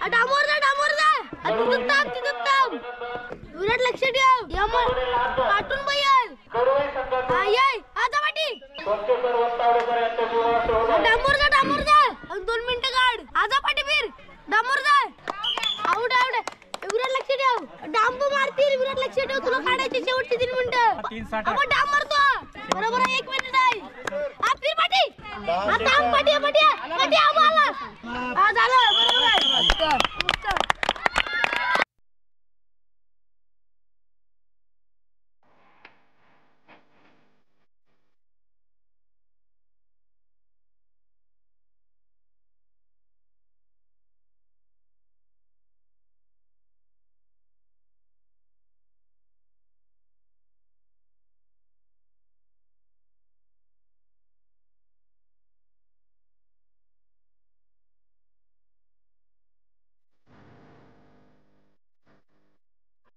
डामोर जा तिथं विराट लक्ष ठेव यमन काटून बैल आय आता पाटी डामोर जा 2 मिनिटं काढ आजा पाटी फिर डामोर जा आउट विराट लक्ष ठेव डांबू मारतील विराट लक्ष ठेव तुला काढायचे शेवटचे 3 मिनिटं आपण डांब मारतो बरोबर 1 मिनिट आहे हा फिर पाटी आता पाटी आम्हाला हा झालं बरोबर आहे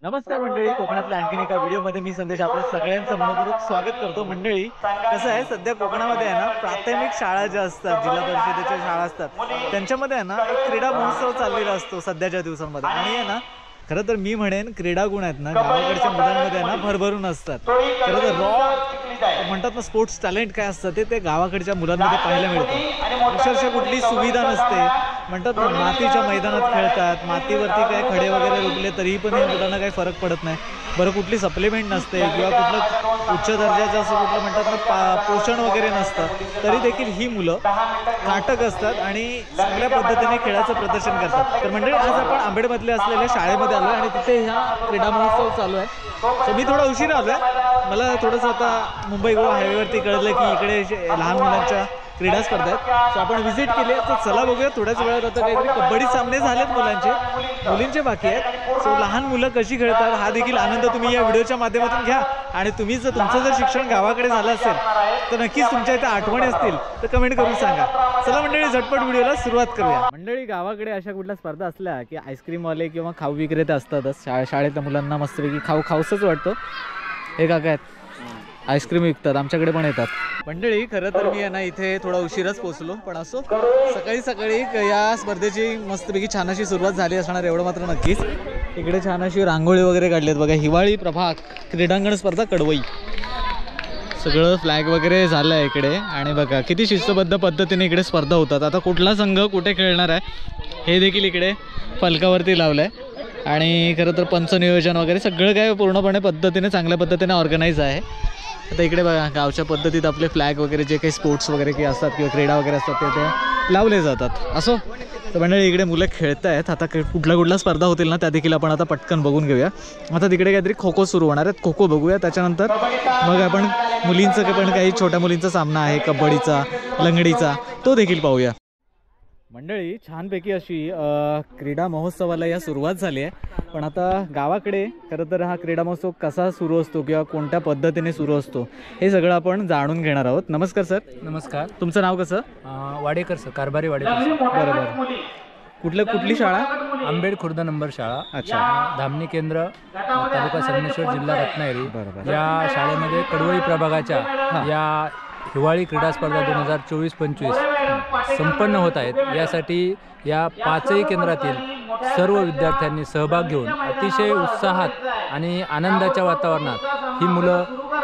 नमस्कार मंडळी, कोकणातल्या आणखीन एका व्हिडिओमध्ये मी संदेश आपल्या सगळ्यांचं मनपूर्वक स्वागत करतो. मंडळी कसं आहे, सध्या कोकणामध्ये आहे ना प्राथमिक शाळा ज्या असतात, जिल्हा परिषदेच्या शाळा असतात, त्यांच्यामध्ये आहे ना एक क्रीडा महोत्सव चाललेला असतो सध्याच्या दिवसांमध्ये. आणि आहे ना खरं तर मी म्हणेन क्रीडा गुण आहेत ना गावाकडच्या मुलांमध्ये आहे ना भरभरून असतात. खरं तर रॉ म्हणतात ना स्पोर्ट्स टॅलेंट काय असतं ते गावाकडच्या मुलांमध्ये पाहायला मिळतं. अक्षरशः कुठली सुविधा नसते, म्हणतात ना मातीच्या मैदानात खेळतात, मातीवरती काय खडे वगैरे रुपले तरीही पण या मुलांना काही फरक पडत नाही. बरं कुठली सप्लिमेंट नसते किंवा कुठलं उच्च दर्जाचं असं कुठलं म्हणतात ना पोषण वगैरे नसतं, तरी देखील ही मुलं नाटक असतात आणि चांगल्या पद्धतीने खेळाचं प्रदर्शन करतात. तर मंडळी आज आपण आंबेडमधले असलेल्या शाळेमध्ये आलो आणि तिथे ह्या क्रीडा महोत्सव चालू आहे. तर मी थोडा उशीर आलो आहे, मला थोडंसं आता मुंबई गोवा हायवेवरती कळलं की इकडे लहान मुलांच्या क्रीडा स्पर्धा आहेत. सो आपण व्हिजिट केली आहे. तर चला बघूया थोड्याच वेळात आता काहीतरी कबड्डी सामने झालेत मुलींचे बाकी आहेत. सो लहान मुलं कशी खेळतात हा देखील आनंद तुम्ही या व्हिडिओच्या माध्यमातून घ्या. आणि तुम्ही तुमचं जर शिक्षण गावाकडे झालं असेल तर नक्कीच तुमच्या इथे आठवणी असतील तर कमेंट करून सांगा. चला मंडळी झटपट व्हिडिओला सुरुवात करूया. मंडळी गावाकडे अशा कुठल्या स्पर्धा असल्या की आईस्क्रीमवाले किंवा खाऊ विक्रेते असतातच. शाळेतल्या मुलांना मस्तपैकी खाऊसंच वाटतो. हे काका आहेत आईस्क्रीम विकतात, आमच्याकडे पण येतात. मंडळी खरं तर मी ना इथे थोडा उशिराच पोहोचलो, पण असो सकाळी या स्पर्धेची मस्तपैकी छान अशी सुरुवात झाली असणार एवढं मात्र नक्कीच. इकडे छान अशी रांगोळी वगैरे काढलेत बघा. हिवाळी प्रभाग क्रीडांगण स्पर्धा कडवई, सगळं फ्लॅग वगैरे झालं आहे इकडे. आणि बघा किती शिस्तबद्ध पद्धतीने इकडे स्पर्धा होतात. आता कुठला संघ कुठे खेळणार आहे हे देखील इकडे फलकावरती लावलं आहे. आणि खरं तर पंचनियोजन वगैरे सगळं काय पूर्णपणे पद्धतीने चांगल्या पद्धतीने ऑर्गनाईज आहे. आता इकडे बघा गावच्या पद्धतीत आपले फ्लॅग वगैरे जे काही स्पोर्ट्स वगैरे काही असतात किंवा क्रीडा वगैरे असतात ते लावले जातात. असो तर मंडळी इकडे मुलं खेळत आहेत. आता कुठल्या स्पर्धा होतील ना त्या देखील आपण आता पटकन बघून घेऊया. आता तिकडे काहीतरी खो खो सुरू होणार आहेत, खो खो बघूया. त्याच्यानंतर मग आपण मुलींचं पण काही छोट्या मुलींचा सामना आहे कबड्डीचा लंगडीचा, तो देखील पाहूया. मंडळी छानपैकी अशी क्रीडा महोत्सवाला या सुरुवात झाली आहे. पण आता गावाकडे खरं तर हा क्रीडा महोत्सव कसा सुरू असतो किंवा कोणत्या पद्धतीने सुरू असतो हे सगळं आपण जाणून घेणार आहोत. नमस्कार सर. नमस्कार. तुमचं नाव कसं? वाडेकर सर, कारभारी वाडेकर. बरोबर. कुठली शाळा? आंबेड खुर्द नंबर शाळा. अच्छा. धामणी केंद्र, तालुका संगमेश्वर, जिल्हा रत्नागिरी. बरोबर. या शाळेमध्ये कडवळी प्रभागाच्या या हिवाळी क्रीडा स्पर्धा 2024-25 संपन्न होत आहेत. यासाठी या 5ही केंद्रातील सर्व विद्यार्थ्यांनी सहभाग घेऊन अतिशय उत्साहात आणि आनंदाच्या वातावरणात ही मुलं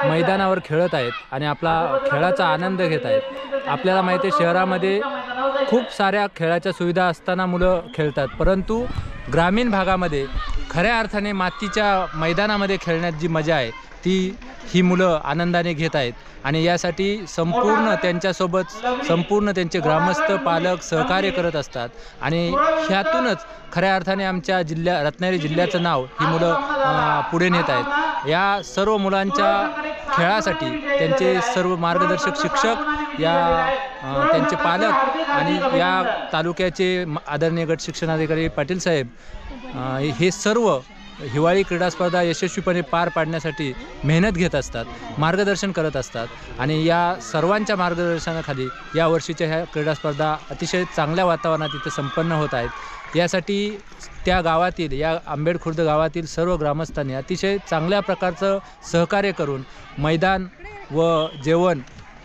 मैदानावर खेळत आहेत आणि आपला खेळाचा आनंद घेत आहेत. आपल्याला माहिती आहे शहरामध्ये खूप साऱ्या खेळाच्या सुविधा असताना मुलं खेळतात, परंतु ग्रामीण भागामध्ये खऱ्या अर्थाने मातीच्या मैदानामध्ये खेळण्यात जी मजा आहे ती ही मुलं आनंदाने घेत आहेत. आणि यासाठी संपूर्ण त्यांचे ग्रामस्थ पालक सहकार्य करत असतात. आणि ह्यातूनच खऱ्या अर्थाने आमच्या रत्नागिरी जिल्ह्याचं नाव ही मुलं पुढे नेत आहेत. या सर्व मुलांच्या खेळासाठी त्यांचे सर्व मार्गदर्शक शिक्षक, त्यांचे पालक आणि या तालुक्याचे आदरणीय गट शिक्षणाधिकारी पाटील साहेब हे सर्व हिवाळी क्रीडा स्पर्धा यशस्वीपणे पार पाडण्यासाठी मेहनत घेत असतात, मार्गदर्शन करत असतात. आणि या सर्वांच्या मार्गदर्शनाखाली या वर्षीच्या ह्या क्रीडा स्पर्धा अतिशय चांगल्या वातावरणात इथे संपन्न होत आहेत. यासाठी त्या गावातील या आंबेड खुर्द गावातील सर्व ग्रामस्थांनी अतिशय चांगल्या प्रकारचं सहकार्य करून मैदान व जेवण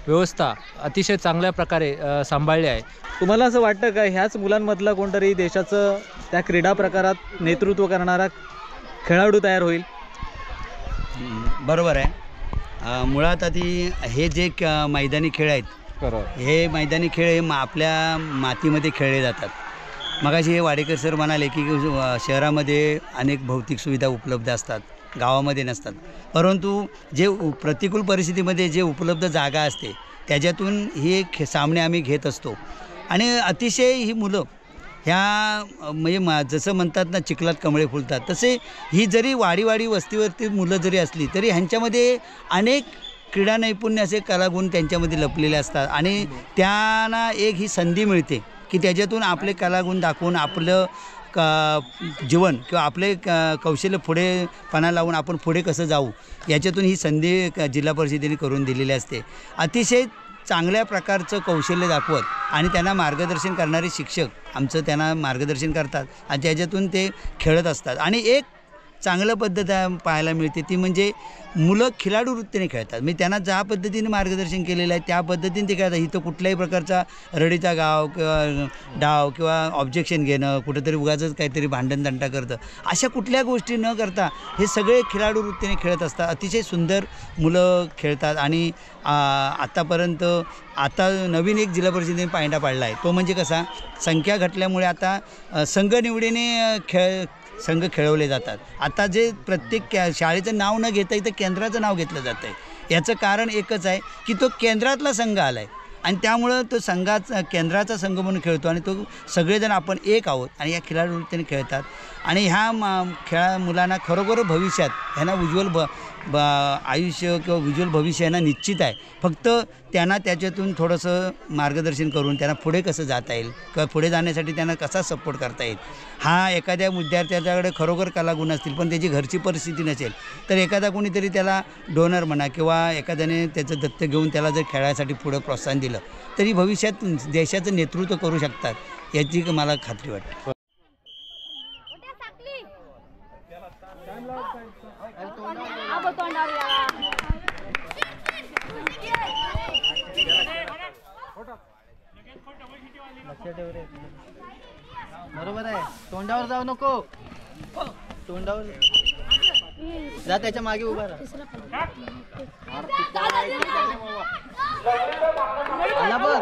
व्यवस्था अतिशय चांगल्या प्रकारे सांभाळली आहे. तुम्हाला असं वाटतं का ह्याच मुलांमधला कोणतरी देशाचं त्या क्रीडा प्रकारात नेतृत्व करणारा खेळाडू तयार होईल. बरोबर आहे. मुळात आधी हे जे मैदानी खेळ आहेत, बरोबर, हे मैदानी खेळ हे आपल्या मातीमध्ये खेळले जातात. मगाशी हे वाडेकर सर म्हणाले की शहरामध्ये अनेक भौतिक सुविधा उपलब्ध असतात, गावामध्ये नसतात. परंतु जे प्रतिकूल परिस्थितीमध्ये जे उपलब्ध जागा असते त्याच्यातून हे सामने आम्ही घेत असतो. आणि अतिशय ही मुलं ह्या म्हणजे जसं म्हणतात ना, चिखलात कमळे फुलतात, तसे ही जरी वाडी वस्तीवरती मुलं जरी असली तरी ह्यांच्यामध्ये अनेक क्रीडा नैपुण्य असे कलागुण त्यांच्यामध्ये लपलेले असतात. आणि त्यांना एक ही संधी मिळते की त्याच्यातून आपले कलागुण दाखवून आपलं जीवन किंवा आपले कौशल्य पुढे पणा लावून आपण पुढे कसं जाऊ याच्यातून ही संधी जिल्हा परिषदेने करून दिलेली असते. अतिशय चांगल्या प्रकारचं कौशल्य दाखवत आणि त्यांना मार्गदर्शन करणारे शिक्षक आमचं त्यांना मार्गदर्शन करतात आणि त्याच्यातून ते खेळत असतात. आणि एक चांगलं पद्धत पाहायला मिळते ती म्हणजे मुलं खिलाडू वृत्तीने खेळतात. मी त्यांना ज्या पद्धतीने मार्गदर्शन केलेलं आहे त्या पद्धतीने ते खेळतात. इथं कुठल्याही प्रकारचा रडीचा गाव किंवा डाव किंवा ऑब्जेक्शन घेणं, कुठंतरी उगाचच काहीतरी भांडणतंटा करतं, अशा कुठल्या गोष्टी न करता हे सगळे खिलाडू वृत्तीने खेळत असतात. अतिशय सुंदर मुलं खेळतात. आणि आत्तापर्यंत आता नवीन एक जिल्हा परिषदेने पायंडा पाडला आहे, तो म्हणजे कसा, संख्या घटल्यामुळे आता संघ निवडीने संघ खेळवले जातात. आता जे प्रत्येक शाळेचं नाव न घेता इथं केंद्राचं नाव घेतलं जातं आहे. याचं कारण एकच आहे की तो केंद्रातला संघ आला आहे आणि त्यामुळं तो केंद्राचा संघ म्हणून खेळतो आणि तो सगळेजण आपण एक आहोत आणि या खिलाडू वृत्तीने खेळतात. आणि ह्या मुलांना खरोखर भविष्यात ह्यांना उज्ज्वल आयुष्य किंवा उज्ज्वल भविष्य यांना निश्चित आहे. फक्त त्यांना त्याच्यातून थोडंसं मार्गदर्शन करून त्यांना पुढे कसं जाता येईल किंवा पुढे जाण्यासाठी त्यांना कसा सपोर्ट करता येईल. हा एखाद्या विद्यार्थ्याच्याकडे खरोखर कलागुण असतील पण त्याची घरची परिस्थिती नसेल तर एखादा कोणीतरी त्याला डोनर म्हणा किंवा एखाद्याने त्याचं दत्तक घेऊन त्याला जर खेळासाठी पुढं प्रोत्साहन दिलं तरी भविष्यात देशाचं नेतृत्व करू शकतात याची मला खात्री वाटते. बरोबर आहे. तोंडावर जाऊ नको, तोंडावर जा, त्याच्या मागे उभा राहा. आला बघ.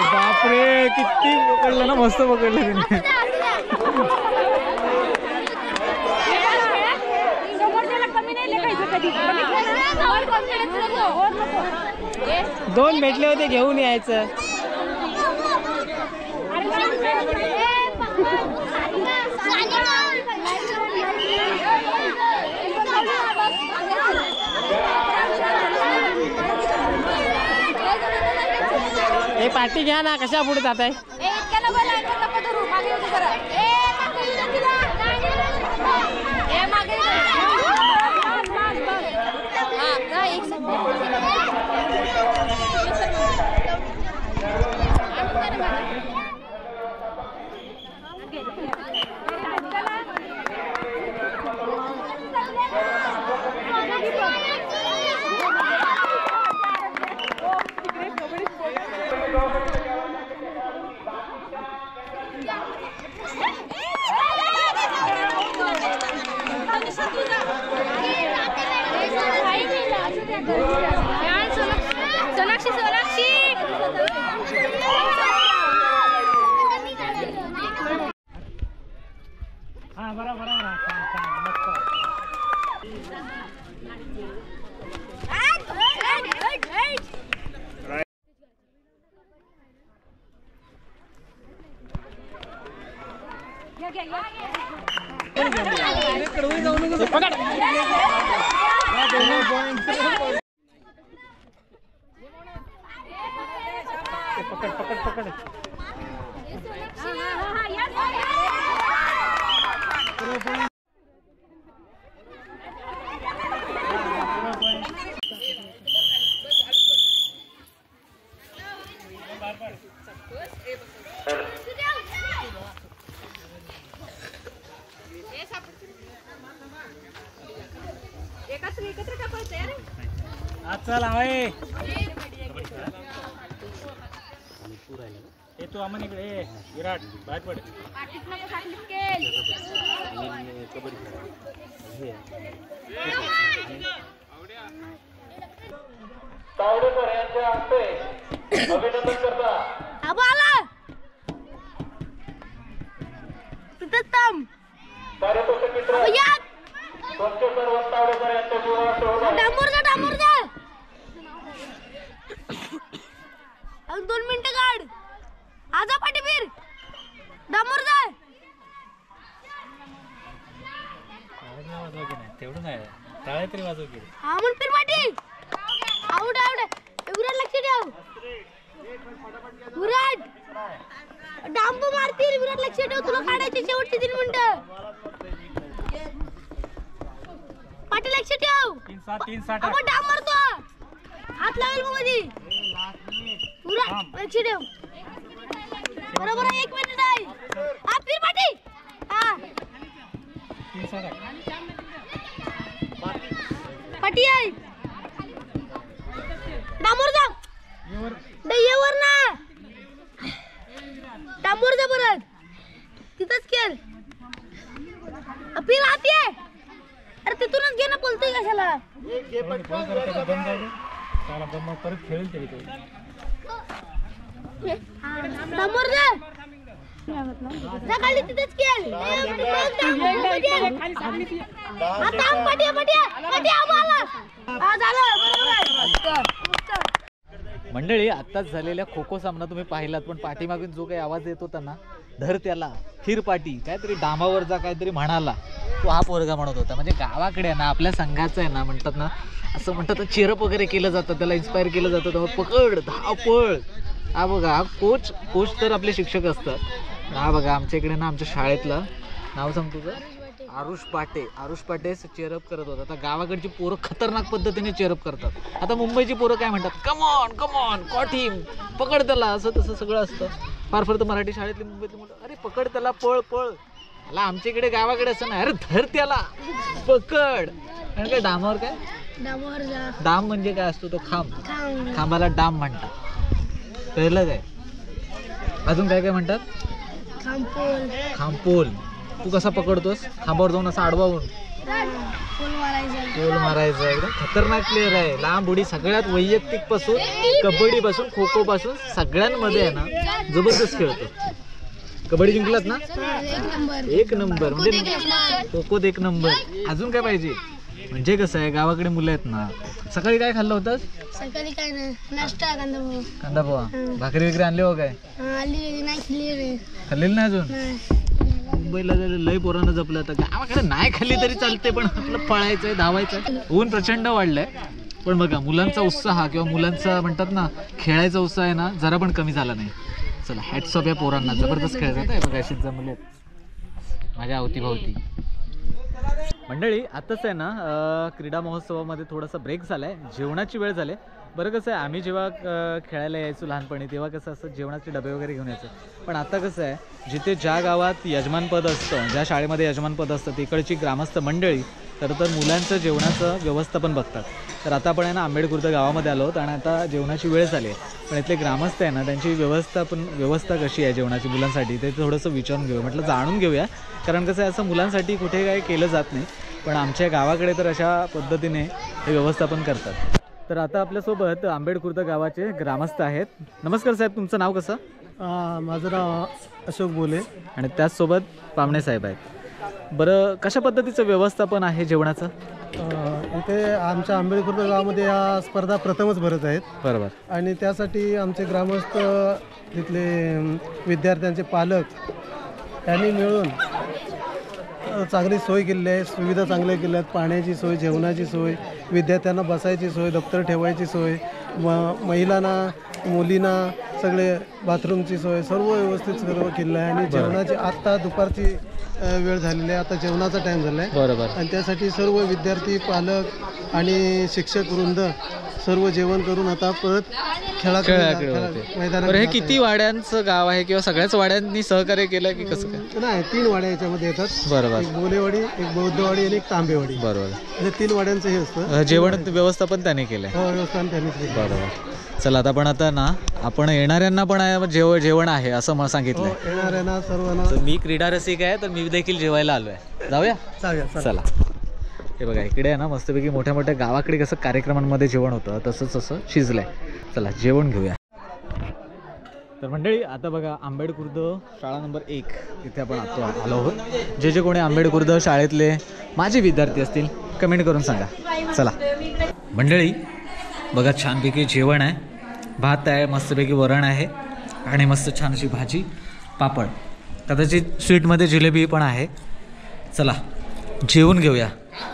बापरे, किती पकडलं ना, मस्त पकडलं त्याने. दोन भेटले होते, घेऊन यायचं. हे पार्टी घ्या ना, कशा पुढे जात आहे. चल हवाय तू आम्हाला इकडे विराट बाहेर पड तावडेकर यांच्या हस्ते अभिनंदन करता. आबा आला तिथेच थांब. कार्यपोषक मित्र आबा या. सोमेश्वर तावडेकर यांच्या जीवनात डांबूर जा डांबूर जा. अजून 2 मिनिटं काढ. आजा पाठीबीर डांबूर जा. तेवढं नाही टाळे तरी वाजव की हा म्हणून फिर पाठी. Out out. विराट लक्ष ठेव. विराट डांबू मारतील. विराट लक्ष ठेव. तुला काढायची शेवटची 3 मिनिटं. पाठी लक्ष ठेव. 3-7 आपण डांब मारतो. हात लावेल मग मध्ये. विराट लक्ष ठेव. बरोबर आहे. 1 मिनिट आहे. हा फिर पाठी. हा 3-7 पाठी आहे. डांबूर जा. दह्यावर ना डांबूर जा परत. तिथंच खेळ. फिर आत ये. अरे तिथूनच घे ना. बोलतोय कशाला. परत खेळेल तरी तो डांबूर जा. जा खाली तिथंच खेळ. आता पाठी पाठी आम्हाला. हा झालं. बरोबर आहे. मंडळी, आत्ताच झालेल्या खो खो सामना तुम्ही पाहिलात, पण पाठीमागून जो काही आवाज येत होता ना, धर त्याला फिर पाठी, काहीतरी डांबावर जा काहीतरी म्हणाला, तो हा पोरगा म्हणत होता. म्हणजे गावाकडे ना आपल्या संघाचं आहे ना, म्हणतात ना, असं म्हणतात चेअरअप वगैरे केलं जातं, त्याला इन्स्पायर केलं जातं, तर पकड धावपळ. हा बघा, हा कोच तर आपले शिक्षक असतात. हा बघा, आमच्या इकडे ना आमच्या शाळेतलं नाव सांग तुझं, आरुष पाटे चेअरअप करत होता. आता गावाकडची पोरं खतरनाक पद्धतीने चेअरअप करतात. आता मुंबईची पोरं काय म्हणतात, कमॉन कॉटीम, पकड त्याला, असं तसं सगळं असतं. फार तर मराठी शाळेतली मुंबईतली म्हणतात, अरे पकड त्याला, पळ. मला आमच्या इकडे गावाकडे असं नाही, अरे धर त्याला, पकड. आणि काय डामावर काय, डांबूर जा. डाम म्हणजे काय असतो तो खांब, खांबाला डाम म्हणतात. कळलं काय. अजून काय काय म्हणतात, खांपोल. तू कसा पकडतोस, खांबावर जाऊन असा आडवा होऊन गोल मारायचा. एकदम खतरनाक प्लेअर आहे, लांब उडी, सगळ्यात वैयक्तिक पासून कबड्डी पासून खो खो पासून सगळ्यांमध्ये आहे ना, जबरदस्त खेळतो. कबड्डी जिंकलात ना, 1 नंबर. म्हणजे खो खोत 1 नंबर. अजून काय पाहिजे. म्हणजे कसं आहे, गावाकडे मुलं आहेत ना, सकाळी काय खाल्लं होतं, सकाळी काय नाही, नाश्ता कांदा पोहा, भाकरी वगैरे आणले हो काय, खाल्लेली नाही अजून. मुंबईला लय पोरांना जपलं, तर गावाकडे नाही खाल्ली तरी चालते, पण आपलं पळायचंय, धावायचंय. ऊन प्रचंड वाढलंय, पण बघा मुलांचा उत्साह किंवा मुलांचा म्हणतात ना खेळायचा उत्साह आहे ना, जरा पण कमी झाला नाही. चला, हॅट्स ऑफ या पोरांना, जबरदस्त खेळतात आहे बघा, अशीच जमले माझ्या अवतीभोवती. मंडळी, आताच आहे ना क्रीडा महोत्सवामध्ये थोडासा ब्रेक झालाय, जेवणाची वेळ झाली. बरं कसं आहे, आम्ही जेव्हा खेळायला यायचो लहानपणी, तेव्हा कसं असं जेवणाचे डबे वगैरे घेऊन यायचो. पण आता कसं आहे, जिथे ज्या गावात यजमानपद असतं, ज्या शाळेमध्ये यजमानपद असतं, तिकडची ग्रामस्थ मंडळी तर मुलांचं जेवणाचं व्यवस्थापन बघतात. तर आता आपण आहे ना आंबेडखुर्द गावामध्ये आलो आहोत, आणि आता जेवणाची वेळ झाली आहे. पण इथले ग्रामस्थ आहे ना, त्यांची व्यवस्था कशी आहे जेवणाची मुलांसाठी, ते थोडंसं विचारून घेऊया, म्हटलं जाणून घेऊया. कारण कसं आहे, असं मुलांसाठी कुठे काही केलं जात नाही, पण आमच्या गावाकडे तर अशा पद्धतीने हे व्यवस्थापन करतात. तर आता आपल्यासोबत आंबेडखुर्द गावाचे ग्रामस्थ आहेत. नमस्कार साहेब, तुमचं नाव कसं. माझं नाव अशोक बोले. आणि त्याचसोबत पामणे साहेब आहेत. बरं, कशा पद्धतीचं व्यवस्थापन आहे जेवणाचं. इथे आमच्या आंबेडखुर्द गावामध्ये या स्पर्धा प्रथमच भरत आहेत. बरोबर. आणि त्यासाठी आमचे ग्रामस्थ, तिथले विद्यार्थ्यांचे पालक यांनी मिळून चांगली सोय केलेली आहे, सुविधा चांगल्या केल्या आहेत. पाण्याची सोय, जेवणाची सोय, विद्यार्थ्यांना बसायची सोय, दप्तर ठेवायची सोय, महिलांना मुलींना सगळे बाथरूमची सोय, सर्व व्यवस्थित सर्व केलेलं आहे. आणि जेवणाची आत्ता दुपारची वेळ झालेली आहे, आता जेवणाचा टाईम झाला आहे. बरोबर. आणि त्यासाठी सर्व विद्यार्थी, पालक आणि शिक्षक वृंद सर्व जेवण करून आता परत खेळाकडे होते. मैदानात बरं, हे जात आहे. किती वाड्यांचं गाव आहे किंवा सगळ्याच वाड्यांनी सहकार्य केलं की कसं काय? नाही, 3 वाड्या याच्यामध्ये येतात. बरोबर. एक बोलेवाडी, एक बौद्धवाडी आणि एक तांबेवाडी. बरोबर. म्हणजे 3 वाड्यांचं हे असतं. जेवण व्यवस्थापन त्याने केलंय. हो, व्यवस्थापन त्यांनीच केलं. बरोबर. चला आता पण आता ना आपण येणाऱ्यांना पण जेवण आहे असं मला सांगितलंय. येणाऱ्यांना सर्वांना. तर मी क्रीडा रसिक आहे, तर मी देखील जेवायला आलोय. जाऊया. चला. हे बघा, इकडे आहे ना मस्तपैकी मोठ्या मोठ्या गावाकडे कसं कार्यक्रमांमध्ये जेवण होतं तसं शिजलंय. चला जेवण घेऊया. तर मंडळी आता बघा, आंबेडखुर्द शाळा नंबर 1 इथे आपण आलो आहोत. जे कोणी आंबेडखुर्द शाळेतले माझे विद्यार्थी असतील कमेंट करून सांगा. चला मंडळी बघा, छानपैकी जेवण आहे. भात आहे, मस्तपैकी वरण आहे आणि मस्त छान अशी भाजी, पापड, कदाचित स्वीटमध्ये जिलेबी पण आहे. चला जेवून घेऊया.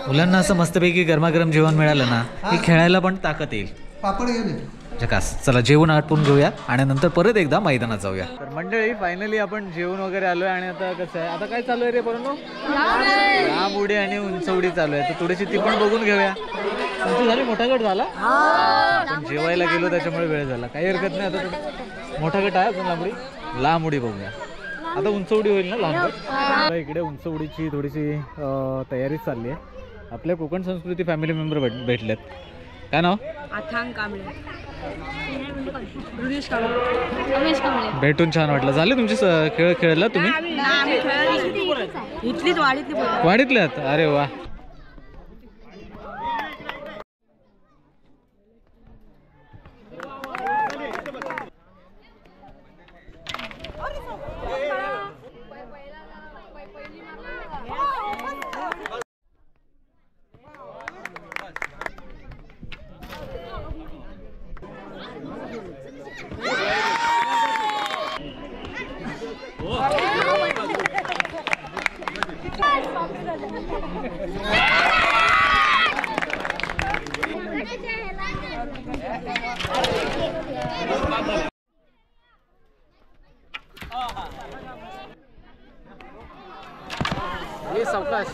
मुलांना असं मस्तपैकी गरमागरम जेवण मिळालं ना की खेळायला पण ताकद येईल. पापड घेऊन झकास. चला जेवण आटपून घेऊया आणि नंतर परत एकदा मैदानात जाऊया. तर मंडळी फायनली आपण जेवण वगैरे आलोय आणि आता कसं आहे, आता काय चालू आहे रे बरोबर? लांब उडी आणि उंच उडी चालू आहे. तर थोडीशी ती पण बघून घेऊया. तुमची झाली, मोठा गट झाला? आपण जेवायला गेलो त्याच्यामुळे वेळ झाला, काही हरकत नाही. आता मोठा गट आहे अजून, लांब उडी बघूया. आता उंच उडी होईल ना लांब गट. इकडे उंच उडीची थोडीशी तयारी चालली आहे. आपल्या कोकण संस्कृती फॅमिली मेंबर भेटलेत. काय नाव? अथांग कांबळे, रुदेश कांबळे, रमेश कांबळे. भेटून छान वाटलं. झाले तुमचे खेळ खेळला तुम्ही? इथलीच वाडीतल्यात? अरे वा. ये सावकाश.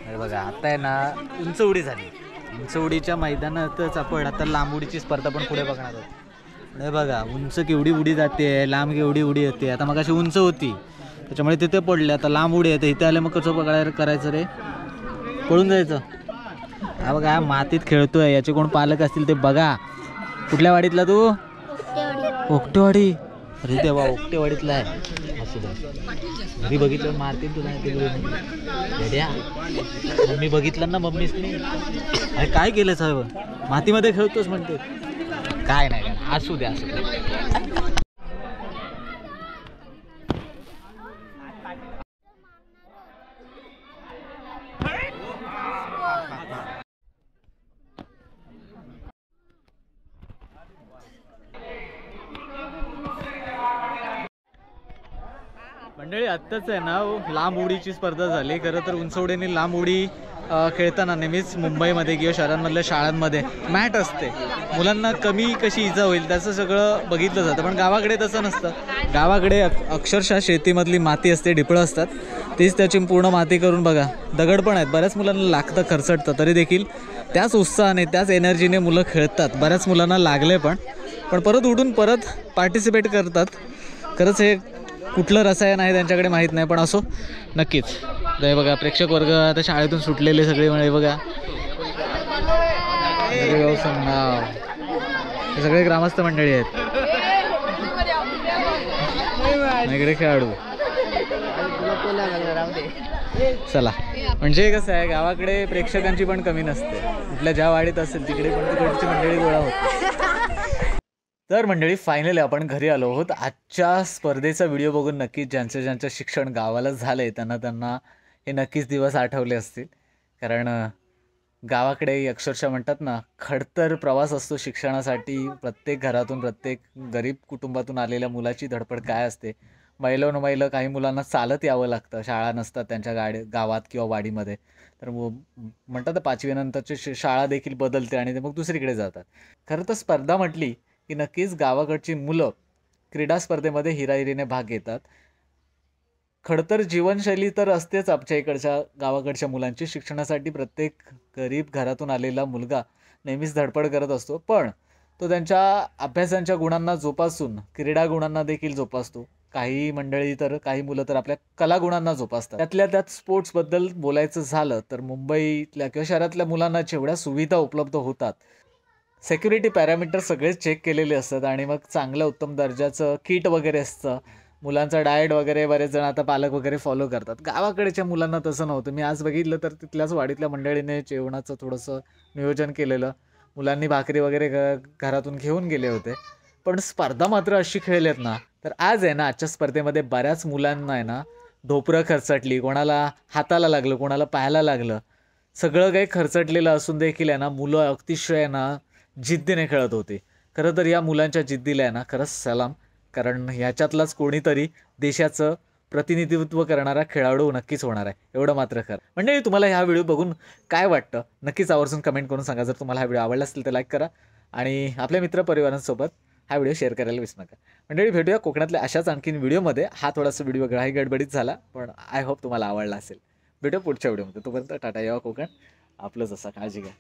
अरे बघा, आता आहे ना उंच उडी झाली. उंच उडीच्या मैदानातच आपण आता लांब उडीची स्पर्धा पण पुढे बघणार आहोत. हे बघा, उंच केवढी उडी जाते, लांब केवढी उडी येते. आता मग अशी उंच होती त्याच्यामुळे तिथे पडले, आता लांब उडी येते. इथे आले मग कसं करायचं रे? पळून जायचं. हा बघा, मातीत खेळतोय. याचे कोण पालक असतील ते बघा. कुठल्या वाडीतला तू? ओकटेवाडी. अरे तेव्हा ओकटेवाडीतला आहे. असू दे, घरी बघितलं मारतील तुला. मम्मी बघितलं ना, मम्मीच नाही. अरे काय केलं साहेब, मातीमध्ये खेळतोस म्हणते. काय नाही, असू दे असू दे. मंडळी आत्ताच आहे ना लांब उडीची स्पर्धा झाली. खरं तर उंच उडी आणि लांब उडी खेळताना नेहमीच मुंबईमध्ये किंवा शहरांमधल्या शाळांमध्ये मॅट असते. मुलांना कमी कशी इजा होईल त्याचं सगळं बघितलं जातं. पण गावाकडे तसं नसतं. गावाकडे अक्षरशः शेतीमधली माती असते, ढिपळं असतात. तीच त्याची पूर्ण माती करून बघा, दगड पण आहेत. बऱ्याच मुलांना लागतं, खरचटतं. तरी देखील त्याच उत्साहाने, त्याच एनर्जीने मुलं खेळतात. बऱ्याच मुलांना लागले पण. पण परत उठून परत पार्टिसिपेट करतात. खरंच हे कुठलं रसायन आहे त्यांच्याकडे माहीत नाही, पण असो नक्कीच. हे बघा प्रेक्षक वर्ग आता शाळेतून सुटलेले सगळे म्हणजे बघा हे सगळे ग्रामस्थ मंडळी आहेत. इकडे खेळाडू. चला म्हणजे कसं आहे गावाकडे प्रेक्षकांची पण कमी नसते. कुठल्या ज्या वाडीत असेल तिकडे पण तिकडची मंडळी गोळा होते. तर मंडळी फायनली आपण घरी आलो आहोत. आजच्या स्पर्धेचा व्हिडिओ बघून नक्कीच ज्यांचं शिक्षण गावाला झालं आहे त्यांना हे नक्कीच दिवस आठवले असतील. कारण गावाकडे अक्षरशः म्हणतात ना खडतर प्रवास असतो शिक्षणासाठी. प्रत्येक घरातून प्रत्येक गरीब कुटुंबातून आलेल्या मुलाची धडपड काय असते. मैलं काही मुलांना चालत यावं लागतं. शाळा नसतात त्यांच्या गावात किंवा वाडीमध्ये. तर म्हणतात 5वी नंतरची शाळा देखील बदलते आणि ते मग दुसरीकडे जातात. खरं तर स्पर्धा म्हटली की नक्कीच गावाकडची मुलं क्रीडा स्पर्धेमध्ये हिराहिरीने भाग घेतात. खडतर जीवनशैली तर असतेच आमच्या इकडच्या गावाकडच्या मुलांची. शिक्षणासाठी प्रत्येक गरीब घरातून आलेला मुलगा नेहमीच धडपड करत असतो, पण तो त्यांच्या अभ्यासांच्या गुणांना जोपासून क्रीडा गुणांना देखील जोपासतो. काही मुलं तर आपल्या कलागुणांना जोपासतात. त्यातल्या त्यात स्पोर्ट्सबद्दल बोलायचं झालं तर मुंबईतल्या किंवा शहरातल्या मुलांना जेवढ्या सुविधा उपलब्ध होतात, सेक्युरिटी पॅरामीटर सगळेच चेक केलेले असतात आणि मग चांगलं उत्तम दर्जाचं किट वगैरे असतं. मुलांचा डाएट वगैरे बरेच जण आता पालक वगैरे फॉलो करतात. गावाकडच्या मुलांना तसं नव्हतं. मी आज बघितलं तर तिथल्याच वाडीतल्या मंडळीने जेवणाचं थोडंसं नियोजन केलेलं. मुलांनी भाकरी वगैरे घरातून घेऊन गेले होते. पण स्पर्धा मात्र अशी खेळली आहेत ना, तर आज आहे ना आजच्या स्पर्धेमध्ये बऱ्याच मुलांना आहे ना ढोपरं खरचटली, कोणाला हाताला लागलं, कोणाला पायाला लागलं. सगळं काही खरचटलेलं असून देखील आहे ना मुलं अतिशय ना जिद्दीने खेळत होते. खरं तर या मुलांच्या जिद्दीला आहे ना खरंच सलाम. कारण ह्याच्यातलाच कोणीतरी देशाचं प्रतिनिधित्व करणारा खेळाडू नक्कीच होणार आहे, एवढं मात्र खरं. म्हणजे तुम्हाला ह्या व्हिडिओ बघून काय वाटतं नक्कीच आवर्जून कमेंट करून सांगा. जर तुम्हाला हा व्हिडिओ आवडला असेल तर लाईक करा आणि आपल्या मित्रपरिवारांसोबत हा व्हिडिओ शेअर करायला विसरू नका. मंडळी भेटूया कोकणातल्या अशाच आणखीन व्हिडिओमध्ये. हा थोडासा व्हिडिओ घाई गडबडीत झाला, पण आय होप तुम्हाला आवडला असेल. भेटूया पुढच्या व्हिडिओमध्ये. तोपर्यंत टाटा. येवा कोकण आपलंच. असा काळजी घ्या.